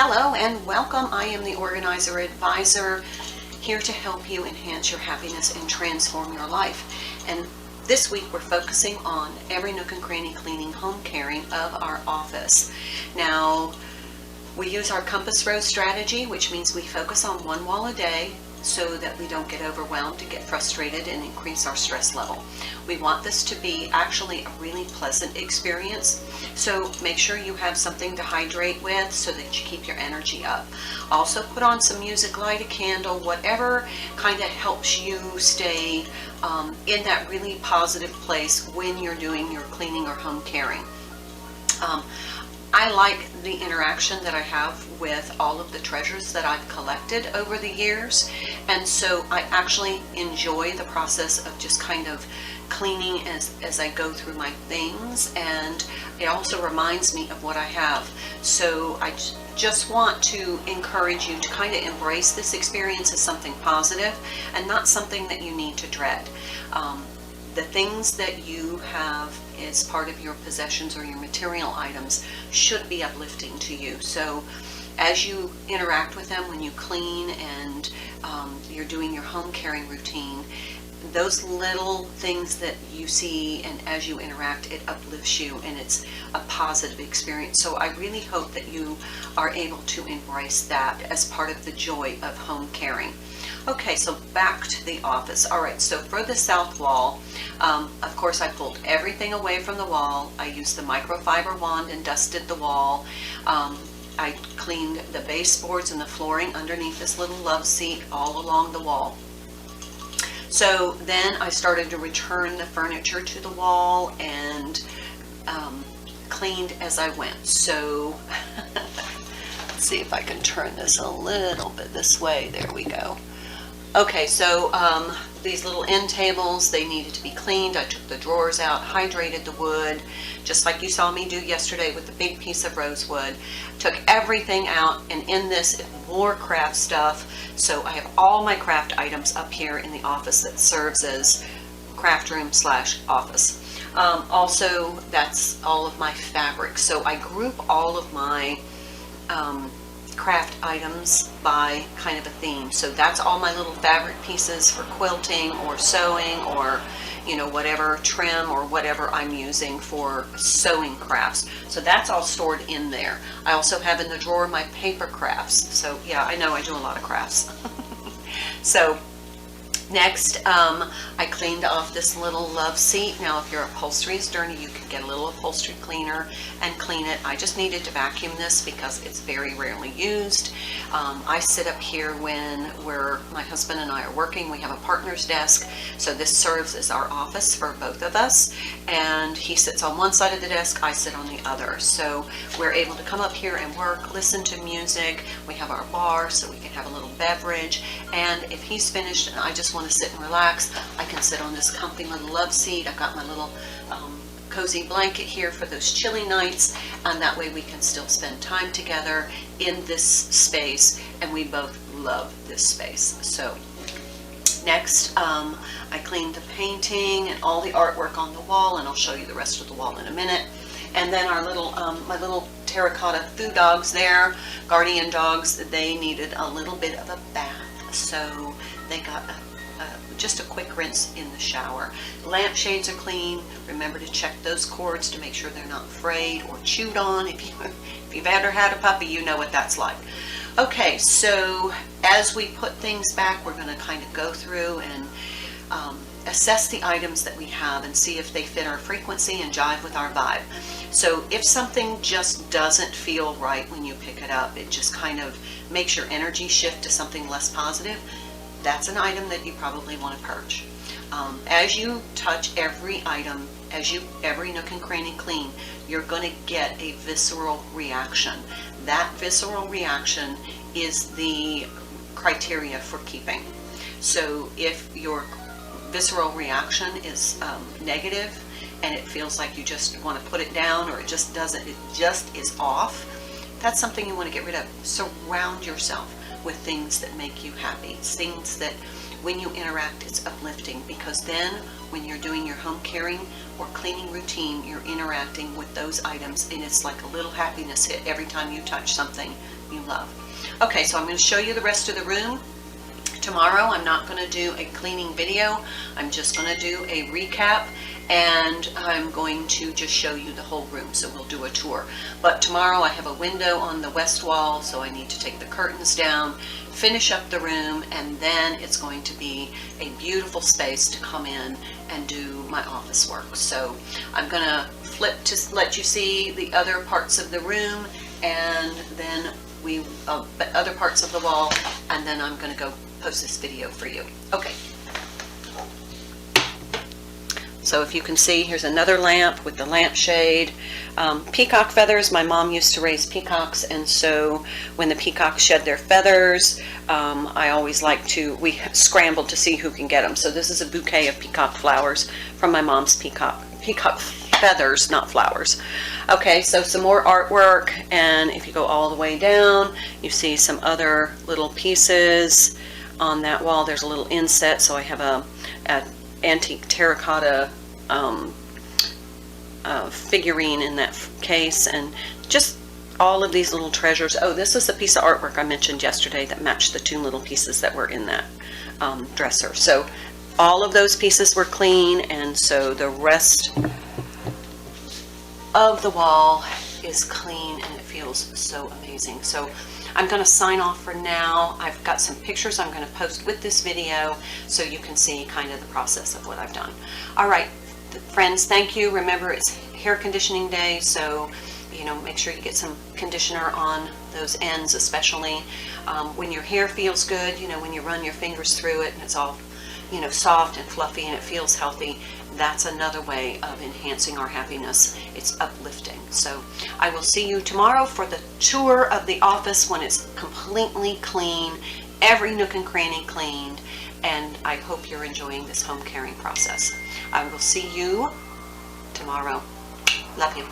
Hello and welcome. I am the Organizer Advisor, here to help you enhance your happiness and transform your life. And this week we're focusing on every nook and cranny cleaning, home caring of our office. Now, we use our compass rose strategy, which means we focus on one wall a day so that we don't get overwhelmed, to get frustrated and increase our stress level. We want this to be actually a really pleasant experience, so make sure you have something to hydrate with so that you keep your energy up. Also put on some music, light a candle, whatever kind of helps you stay in that really positive place when you're doing your cleaning or home caring. I like the interaction that I have with all of the treasures that I've collected over the years, and so I actually enjoy the process of just kind of cleaning as I go through my things, and it also reminds me of what I have. So I just want to encourage you to kind of embrace this experience as something positive and not something that you need to dread. The things that you have as part of your possessions or your material items should be uplifting to you. So as you interact with them, when you clean and you're doing your home caring routine, those little things that you see and as you interact, it uplifts you and it's a positive experience. So I really hope that you are able to embrace that as part of the joy of home caring. Okay, so back to the office. All right, so for the south wall, of course I pulled everything away from the wall. I used the microfiber wand and dusted the wall. I cleaned the baseboards and the flooring underneath this little love seat all along the wall. So then I started to return the furniture to the wall and cleaned as I went. So let's see if I can turn this a little bit this way. There we go. Okay, so these little end tables, they needed to be cleaned. I took the drawers out, hydrated the wood, just like you saw me do yesterday with the big piece of rosewood. Took everything out, and in this, more craft stuff. So I have all my craft items up here in the office that serves as craft room / office. Also, that's all of my fabric. So I group all of my craft items by kind of a theme. So that's all my little fabric pieces for quilting or sewing or, you know, whatever trim or whatever I'm using for sewing crafts. So that's all stored in there. I also have in the drawer my paper crafts. So yeah, I know I do a lot of crafts. So next, I cleaned off this little love seat. Now, if your upholstery is dirty, you can get a little upholstery cleaner and clean it. I just needed to vacuum this because it's very rarely used. I sit up here when my husband and I are working. We have a partner's desk, so this serves as our office for both of us. And he sits on one side of the desk, I sit on the other. So we're able to come up here and work, listen to music. We have our bar, so we can have a little beverage. And if he's finished and I just want to sit and relax, I can sit on this comfy little love seat. I've got my little cozy blanket here for those chilly nights, and that way we can still spend time together in this space, and we both love this space. So next, I cleaned the painting and all the artwork on the wall, and I'll show you the rest of the wall in a minute. And then our little, my little terracotta foo dogs there, guardian dogs, they needed a little bit of a bath, so they got just a quick rinse in the shower. Lampshades are clean. Remember to check those cords to make sure they're not frayed or chewed on. If you've ever had a puppy, you know what that's like. Okay, so as we put things back, we're going to kind of go through and assess the items that we have and see if they fit our frequency and jive with our vibe. So if something just doesn't feel right when you pick it up, it just kind of makes your energy shift to something less positive, that's an item that you probably want to purge. As you touch every item, every nook and cranny clean, you're going to get a visceral reaction. That visceral reaction is the criteria for keeping. So if your visceral reaction is negative and it feels like you just want to put it down, or it just is off, that's something you want to get rid of. Surround yourself with things that make you happy, things that when you interact, it's uplifting, because then when you're doing your home caring or cleaning routine, you're interacting with those items, and it's like a little happiness hit every time you touch something you love. Okay, so I'm going to show you the rest of the room. Tomorrow I'm not going to do a cleaning video. I'm just going to do a recap, and I'm going to just show you the whole room, so we'll do a tour. But tomorrow I have a window on the west wall, so I need to take the curtains down, finish up the room, and then it's going to be a beautiful space to come in and do my office work. So I'm going to flip to let you see the other parts of the room, and then other parts of the wall, and then I'm going to go post this video for you. Okay. So if you can see, here's another lamp with the lampshade. Peacock feathers. My mom used to raise peacocks, and so when the peacocks shed their feathers, I always we scrambled to see who can get them. So this is a bouquet of peacock flowers from my mom's peacock feathers, not flowers. Okay, so some more artwork, and if you go all the way down, you see some other little pieces. On that wall there's a little inset, so I have a antique terracotta figurine in that case, and just all of these little treasures. Oh, this is a piece of artwork I mentioned yesterday that matched the two little pieces that were in that dresser. So all of those pieces were clean, and so the rest of the wall is clean, and it feels so amazing. So I'm going to sign off for now. I've got some pictures I'm going to post with this video so you can see kind of the process of what I've done. All right, friends, thank you. Remember, it's hair conditioning day, so make sure you get some conditioner on those ends, especially when your hair feels good, when you run your fingers through it and it's all soft and fluffy and it feels healthy. That's another way of enhancing our happiness. It's uplifting. So I will see you tomorrow for the tour of the office when it's completely clean, every nook and cranny cleaned, and I hope you're enjoying this home caring process. I will see you tomorrow. Love you.